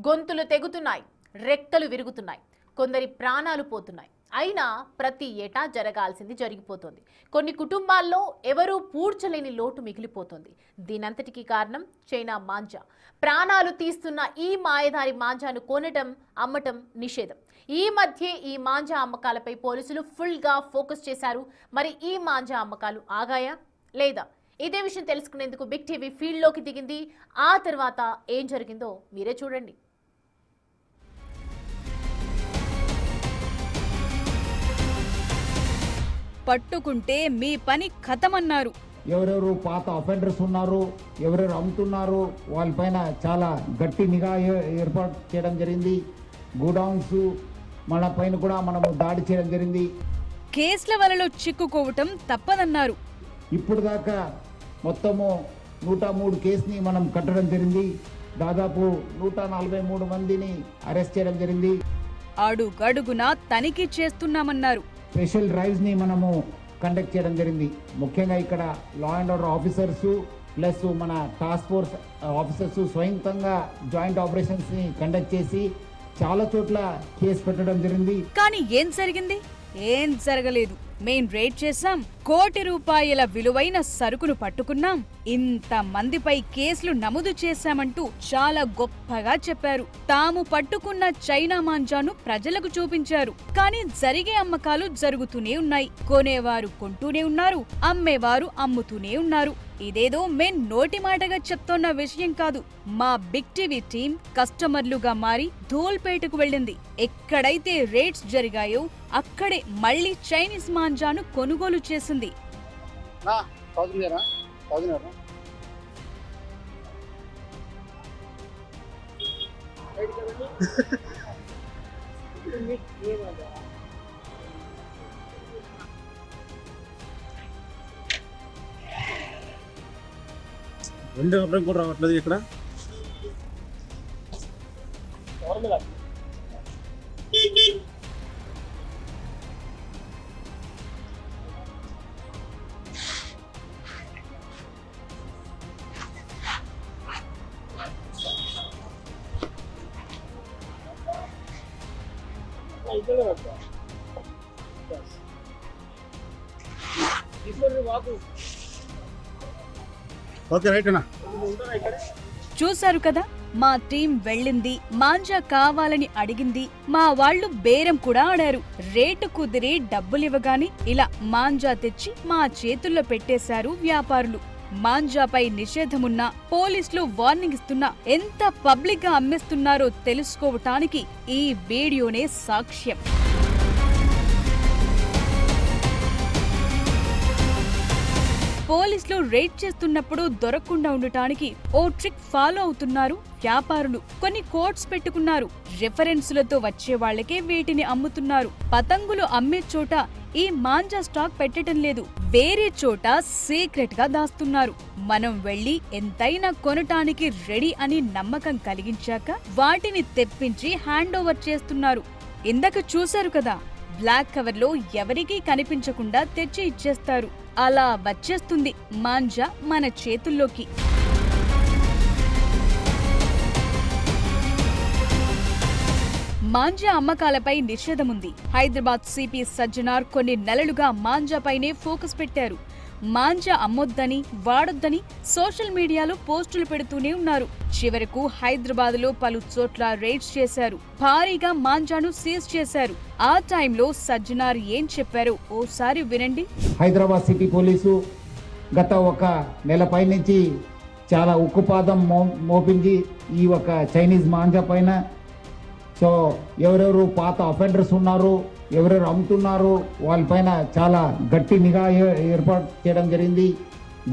గొంతులు తెగుతున్నాయి, రెక్కలు విరుగుతున్నాయి, కొందరి ప్రాణాలు పోతున్నాయి. అయినా ప్రతి ఏటా జరగాల్సింది జరిగిపోతుంది. కొన్ని కుటుంబాల్లో ఎవరూ పూడ్చలేని లోటు మిగిలిపోతుంది. దీనంతటికీ కారణం చైనా మాంజా. ప్రాణాలు తీస్తున్న ఈ మాయదారి మాంజాను కొనడం, అమ్మటం నిషేధం. ఈ మధ్య ఈ మాంజా అమ్మకాలపై పోలీసులు ఫుల్గా ఫోకస్ చేశారు. మరి ఈ మాంజా అమ్మకాలు ఆగాయా లేదా? ఇదే విషయం తెలుసుకునేందుకు బిగ్ టీవీ ఫీల్డ్లోకి దిగింది. ఆ తర్వాత ఏం జరిగిందో మీరే చూడండి. పట్టుకుంటే మీ పని ఖతమన్నారు. ఎవరెవరు పాత అఫెండర్స్ ఉన్నారు, ఎవరెవరు అమ్ముతున్నారు, వాళ్ళపైన చాలా గట్టి నిఘా ఏర్పాటు చేయడం జరిగింది. గోడౌన్స్ మన పైన కూడా మనము దాడి చేయడం జరిగింది. కేసుల వలలో చిక్కుకోవటం తప్పదన్నారు. ఇప్పుడు దాకా మొత్తము 103 కేసుని మనం కట్టడం జరిగింది. దాదాపు 143 మందిని అరెస్ట్ చేయడం జరిగింది. అడుగడుగునా తనిఖీ చేస్తున్నామన్నారు. స్పెషల్ డ్రైవ్స్ ని మనము కండక్ట్ చేయడం జరిగింది. ముఖ్యంగా ఇక్కడ law and order officers plus మన టాస్క్ ఫోర్స్ ఆఫీసర్స్ స్వయంతంగా జాయింట్ ఆపరేషన్స్ ని కండక్ట్ చేసి చాలా చోట్ల కేసు పెట్టడం జరిగింది. కానీ ఏం జరిగింది? ఏం జరగలేదు. మేం రేడ్ చేశాం, ₹1 కోటి విలువైన సరుకును పట్టుకున్నాం, ఇంత మందిపై కేసులు నమోదు చేశామంటూ చాలా గొప్పగా చెప్పారు. తాము పట్టుకున్న చైనా మాంజాను ప్రజలకు చూపించారు. కానీ జరిగే అమ్మకాలు జరుగుతూనే ఉన్నాయి. కొనేవారు కొంటూనే ఉన్నారు, అమ్మేవారు అమ్ముతూనే ఉన్నారు. ఇదేదో మేం నోటి మాటగా చెప్తోన్న విషయం కాదు. మా బిగ్ టీవీ టీం కస్టమర్లుగా మారి ధూల్పేటకు వెళ్ళింది. ఎక్కడైతే రేట్స్ జరిగాయో అక్కడే మళ్లీ చైనీస్ మాంజాను కొనుగోలు చేసింది. రెండు అర్థం కూడా రావట్లేదు ఇక్కడ. ఓకే రైట్ అన్న. చూశారు కదా, మా టీం వెళ్ళింది, మాంజా కావాలని అడిగింది, మా వాళ్ళు బేరం కూడా ఆడారు. రేటు కుదిరి డబ్బులివ్వగాని ఇలా మాంజా తెచ్చి మా చేతుల్లో పెట్టేశారు వ్యాపారులు. మాంజాపై నిషేధమున్నా, పోలీసులు వార్నింగ్ ఇస్తున్నా ఎంత పబ్లిక్ గా అమ్మేస్తున్నారో తెలుసుకోవటానికి ఈ వీడియోనే సాక్ష్యం. పోలీసులు రేడ్ చేస్తున్నప్పుడు దొరకకుండా ఉండటానికి ఓ ట్రిక్ ఫాలో అవుతున్నారు వ్యాపారులు. కొన్ని కోడ్స్ పెట్టుకున్నారు. రిఫరెన్సులతో వచ్చే వాళ్లకే వీటిని అమ్ముతున్నారు. పతంగులు అమ్మే చోట ఈ మాంజా స్టాక్ పెట్టడం లేదు, వేరే చోట సీక్రెట్ గా దాస్తున్నారు. మనం వెళ్లి ఎంతైనా కొనటానికి రెడీ అని నమ్మకం కలిగించాక వాటిని తెప్పించి హ్యాండ్ ఓవర్ చేస్తున్నారు. ఇందాక చూశారు కదా, బ్లాక్ కవర్ లో ఎవరికీ కనిపించకుండా తెచ్చి ఇచ్చేస్తారు. అలా వచ్చేస్తుంది మాంజా మన చేతుల్లోకి. మాంజా అమ్మకాలపై నిషేధముంది. హైదరాబాద్ సిపి సజ్జనార్ కొన్ని నెలలుగా మాంజాపైనే ఫోకస్ పెట్టారు. మాంజా అమ్మొద్దని, వాడొద్దని సోషల్ మీడియాలో పోస్టులు పెడుతూనే ఉన్నారు. చివరకు హైదరాబాద్ లో పలు చోట్ల రేడ్స్ చేశారు. భారీగా మాంజాను సీజ్ చేశారు. ఆ టైంలో సజ్జనార్ ఏం చెప్పారో ఓసారి వినండి. హైదరాబాద్ సిటీ పోలీసు గత 1 నెల పై నుంచి చాలా ఉక్కుపాదం మోపించి ఈ ఒక చైనీస్ మాంజా పైన. సో ఎవరెవరు పాత అఫెండర్స్ ఉన్నారు, ఎవరెవరు అమ్ముతున్నారు, వాళ్ళపైన చాలా గట్టి నిఘా ఏర్పాటు చేయడం జరిగింది.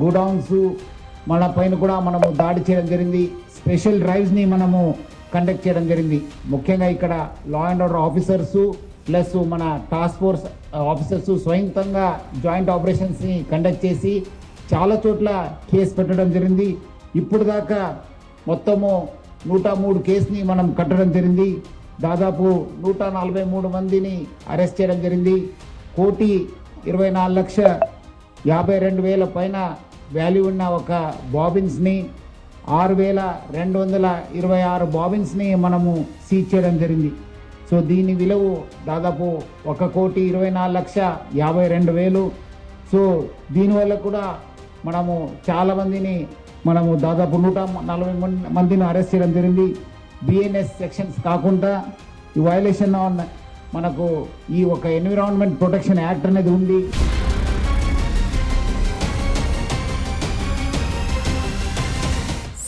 గోడౌన్స్ మన పైన కూడా మనము దాడి చేయడం జరిగింది. స్పెషల్ డ్రైవ్స్ ని మనము కండక్ట్ చేయడం జరిగింది. ముఖ్యంగా ఇక్కడ law and order officers plus మన టాస్క్ ఫోర్స్ ఆఫీసర్స్ స్వయంతంగా జాయింట్ ఆపరేషన్స్ ని కండక్ట్ చేసి చాలా చోట్ల కేసు పెట్టడం జరిగింది. ఇప్పుడు దాకా మొత్తము 103 కేసుని మనం కట్టడం జరిగింది. దాదాపు 143 మందిని అరెస్ట్ చేయడం జరిగింది. ₹1,24,52,000 పైన వాల్యూ ఉన్న ఒక బాబిన్స్ని 6226 బాబిన్స్ని మనము సీజ్ చేయడం జరిగింది. సో దీని విలువ దాదాపు 1,24,52,000. సో దీనివల్ల కూడా మనము చాలామందిని దాదాపు 140 మందిని అరెస్ట్ చేయడం జరిగింది. బిఎన్ఎస్ సెక్షన్స్ కాకుండా ఈ వయలేషన్ మనకు ఈ ఒక ఎన్విరాన్మెంట్ ప్రొటెక్షన్ యాక్ట్ అనేది ఉంది.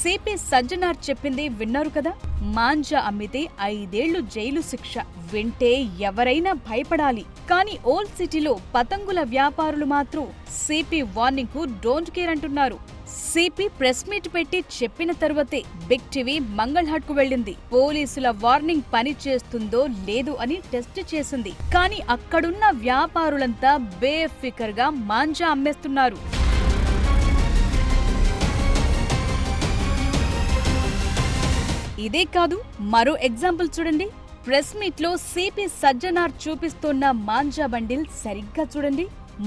సిపి సజ్జనార్ చెప్పింది విన్నారు కదా. మాంజా అమ్మితే 5 ఏళ్లు జైలు శిక్ష. వింటే ఎవరైనా భయపడాలి. కానీ ఓల్డ్ సిటీలో పతంగుల వ్యాపారులు మాత్రం సిపి వార్నింగ్ కు డోంట్ కేర్ అంటున్నారు. సిపి ప్రెస్ మీట్ పెట్టి చెప్పిన తరువాతే బిగ్ టీవీ మంగళహాట్ కు వెళ్ళింది. పోలీసుల వార్నింగ్ పని చేస్తుందో లేదు అని టెస్ట్ చేసింది. కానీ అక్కడున్న వ్యాపారులంతా బేఫికర్ గా మాంజా అమ్మేస్తున్నారు. ఇదే కాదు, మరో ఎగ్జాంపుల్ చూడండి. ప్రెస్ మీట్ లో సిపి సజ్జనార్ చూపిస్తున్న మాంజా బండిల్ సరిగ్గా చూడండి.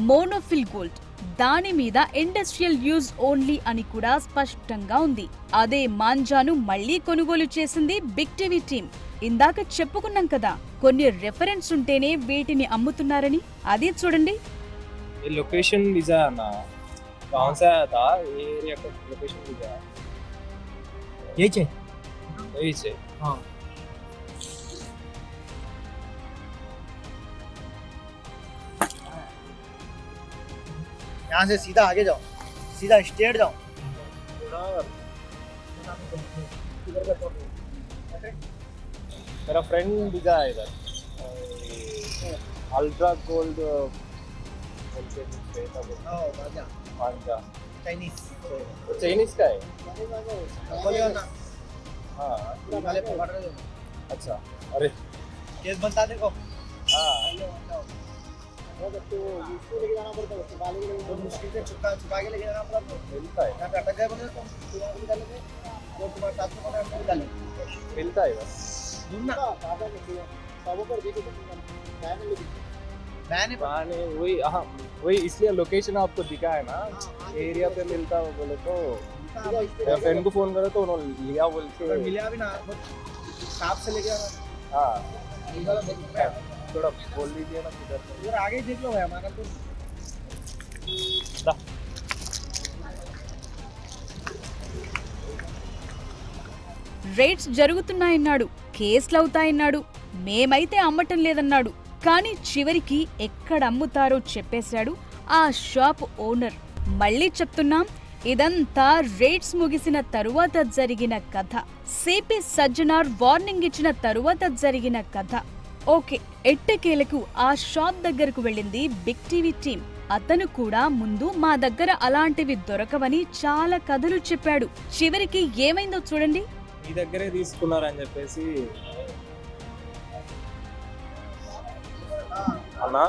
మోనోఫిల్ గోల్డ్, దాని మీద ఇండస్ట్రియల్ యూజ్ ఓన్లీ అని కూడా స్పష్టంగా ఉంది. అదే మాంజాను మళ్లీ కొనుగోలు చేసింది బిగ్ టీవీ టీం. ఇందాక చెప్పుకున్నాం కదా, కొన్ని రెఫరెన్స్ ఉంటేనే వీటిని అమ్ముతున్నారని. అదే చూడండి. लोकेशन वीजा है ना, कौन सा आया था ये एरिया का लोकेशन वीजा यही चाहिए। यही से हाँ यहाँ से सीधा आगे जाओ, सीधा स्ट्रेट जाओ। मेरा फ्रेंड वीजा है इधर अल्ट्रा गोल्ड चाइनीज चाइनीज का है। हाँ अच्छा, अरे केस बनता देखो। हाँ तो मुश्किल से छुपा के लेके जाना पड़ा। मिलता है, यहाँ पे अटक गए बंदे तो निकालेंगे, वो तुम्हारे साथ में कौन है निकालेंगे। मिलता है बस। ढूंढना मैंने मैंने वही, हाँ वही, इसलिए लोकेशन आपको दिखा है ना, एरिया पे मिलता हो बोले तो मेरा फ्रेंड को फोन करो तो उन्होंने लिया बोल के। मिला भी ना, सांप से लेके आना। हाँ थोड़ा बोल लीजिए ना किधर से। इधर आगे देख लो भाई, हमारा तो दा। రేట్స్ జరుగుతున్నాయన్నాడు, కేసులవుతాయన్నాడు, మేమైతే అమ్మటం లేదన్నాడు. కానీ చివరికి ఎక్కడ అమ్ముతారో చెప్పేశాడు ఆ షాప్ ఓనర్. మళ్ళీ చెప్తున్నాం, ఇదంతా రేట్స్ ముగిసిన తరువాత జరిగిన కథ. సిపి సజ్జనార్ వార్నింగ్ ఇచ్చిన తరువాత జరిగిన కథ. ఓకే, ఎట్టకేలకు ఆ షాప్ దగ్గరకు వెళ్ళింది బిగ్ టీవీ టీం. అతను కూడా ముందు మా దగ్గర అలాంటివి దొరకవని చాలా కథలు చెప్పాడు. చివరికి ఏమైందో చూడండి. మీ దగ్గరే తీసుకున్నారని చెప్పేసి అన్నా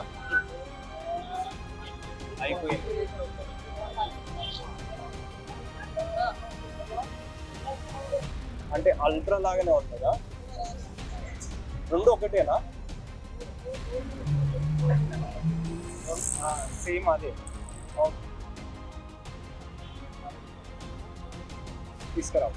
అయిపోయింది. అంటే అల్ట్రా లాగానే ఉంటుందా? రెండు ఒకటేనా? సేమ్ అదే. తీసుకురా.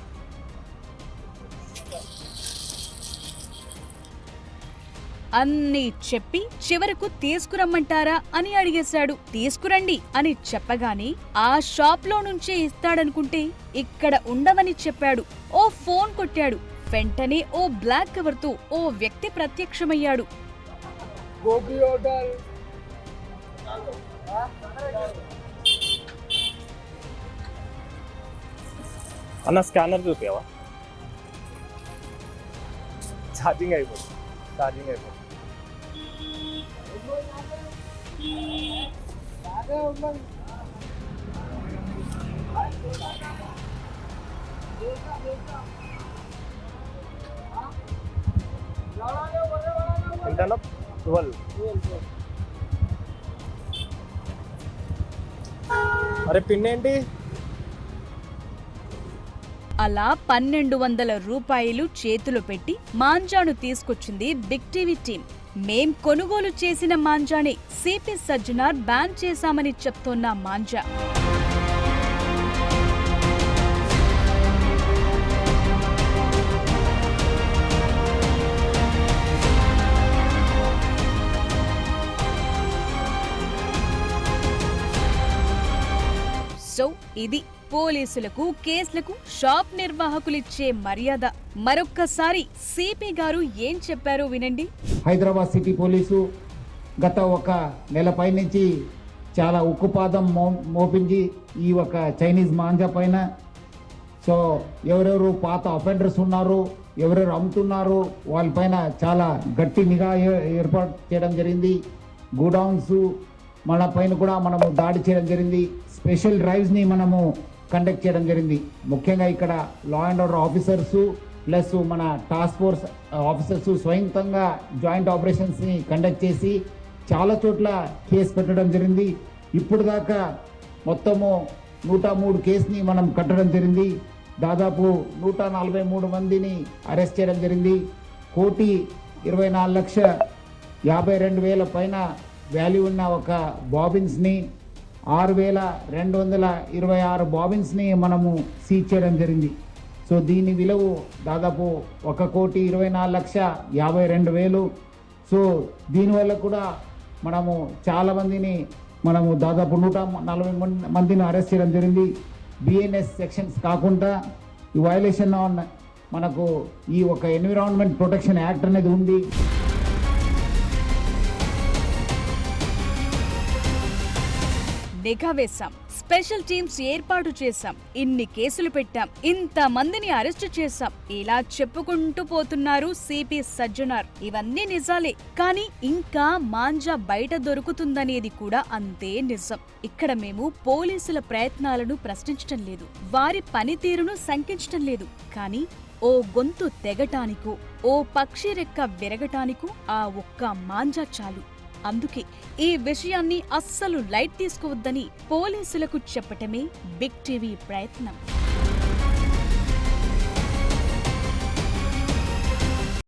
అన్నీ చెప్పి చివరకు తీసుకురమ్మంటారా అని అడిగేశాడు. తీసుకురండి అని చెప్పగానే ఆ షాప్ లో నుంచే ఇస్తాడనుకుంటే ఇక్కడ ఉండవని చెప్పాడు. ఓ ఫోన్ కొట్టాడు. వెంటనే ఓ బ్లాక్ కవర్ తో ఓ వ్యక్తి ప్రత్యక్షమయ్యాడు. అన్న స్కానర్ చూపావా? ఛార్జింగ్ అయిపోతుంది. ఎంతన్నా? 12. అరే పిన్ ఏంటి? అలా 1200 రూపాయలు చేతిలో పెట్టి మాంజాను తీసుకొచ్చింది బిగ్ టీవీ టీం. మేం కొనుగోలు చేసిన మాంజానే సిపి సజ్జనార్ బ్యాన్ చేశామని చెప్తోన్న మాంజా. ఇది పోలీసులకు, కేసులకు షాప్ నిర్వాహకులిచ్చే మర్యాద. మరొక్కసారి సిపి గారు ఏం చెప్పారో వినండి. హైదరాబాద్ సిటీ పోలీసు గత ఒక నెలపై నుంచి చాలా ఉక్కుపాదం మోపించి ఈ ఒక చైనీస్ మాంజా పైన సో ఎవరెవరు పాత అఫెండర్స్ ఉన్నారు, ఎవరెవరు అమ్ముతున్నారు వాళ్ళపైన చాలా గట్టి నిఘా ఏర్పాటు చేయడం జరిగింది. గోడౌన్స్ మన పైన కూడా మనము దాడి చేయడం జరిగింది. స్పెషల్ డ్రైవ్స్ని మనము కండక్ట్ చేయడం జరిగింది. ముఖ్యంగా ఇక్కడ law and order officers plus మన టాస్క్ ఫోర్స్ ఆఫీసర్స్ స్వయంతంగా జాయింట్ ఆపరేషన్స్ని కండక్ట్ చేసి చాలా చోట్ల కేసు పెట్టడం జరిగింది. ఇప్పుడు దాకా మొత్తము 103 కేసుని మనం కట్టడం జరిగింది. దాదాపు 143 మందిని అరెస్ట్ చేయడం జరిగింది. 1,24,52,000 పైన వాల్యూ ఉన్న ఒక బాబిన్స్ని 6,226 బాబిన్స్ని మనము సీజ్ చేయడం జరిగింది. సో దీని విలువ దాదాపు 1,24,52,000. సో దీనివల్ల కూడా మనము చాలామందిని మనము దాదాపు 140 మందిని అరెస్ట్ చేయడం జరిగింది. బిఎన్ఎస్ సెక్షన్స్ కాకుండా ఈ వయలేషన్ ఆన్ మనకు ఈ ఒక ఎన్విరాన్మెంట్ ప్రొటెక్షన్ యాక్ట్ అనేది ఉంది. నిఘా వేశాం, స్పెషల్ టీమ్స్ ఏర్పాటు చేశాం, ఇన్ని కేసులు పెట్టాం, ఇంత మందిని అరెస్టు చేశాం, ఇలా చెప్పుకుంటూ పోతున్నారు సిపి సజ్జనార్. ఇవన్నీ నిజాలే, కానీ ఇంకా మాంజా బయట దొరుకుతుందనేది కూడా అంతే నిజం. ఇక్కడ మేము పోలీసుల ప్రయత్నాలను ప్రశ్నించటం లేదు, వారి పనితీరును శంకించటం లేదు. కానీ ఓ గొంతు తెగటానికో, ఓ పక్షి రెక్క విరగటానికో ఆ ఒక్క మాంజా చాలు. అందుకే ఈ విషయాన్ని అస్సలు లైట్ తీసుకోవద్దని పోలీసులకు చెప్పటమే బిగ్ టీవీ ప్రయత్నం.